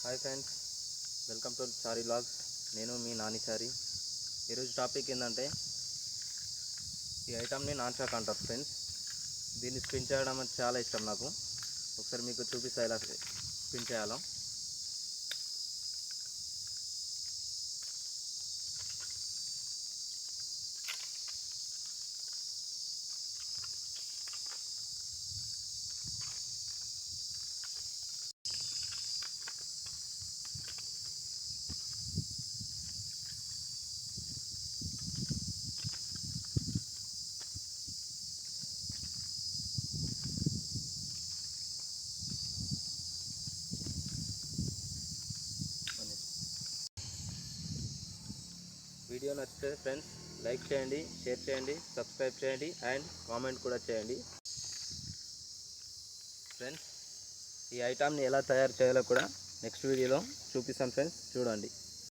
Hi friends, welcome to Chari vlogs. నేను మీ నాని చారీ. ఈరోజు topic ఏంటంటే ఈ ఐటమ్ని నాన్ షాక్ అంటారు ఫ్రెండ్స్. దీన్ని స్పిన్ చేయడం అంటే చాలా ఇష్టం నాకు. ఒకసారి మీకు చూపిస్తా ఎలా స్పిన్ చేయాలో. వీడియో నచ్చితే ఫ్రెండ్స్ లైక్ చేయండి, షేర్ చేయండి, సబ్స్క్రైబ్ చేయండి అండ్ కామెంట్ కూడా చేయండి. ఫ్రెండ్స్, ఈ ఐటమ్ని ఎలా తయారు చేయాలో కూడా నెక్స్ట్ వీడియోలో చూపిస్తాను ఫ్రెండ్స్, చూడండి.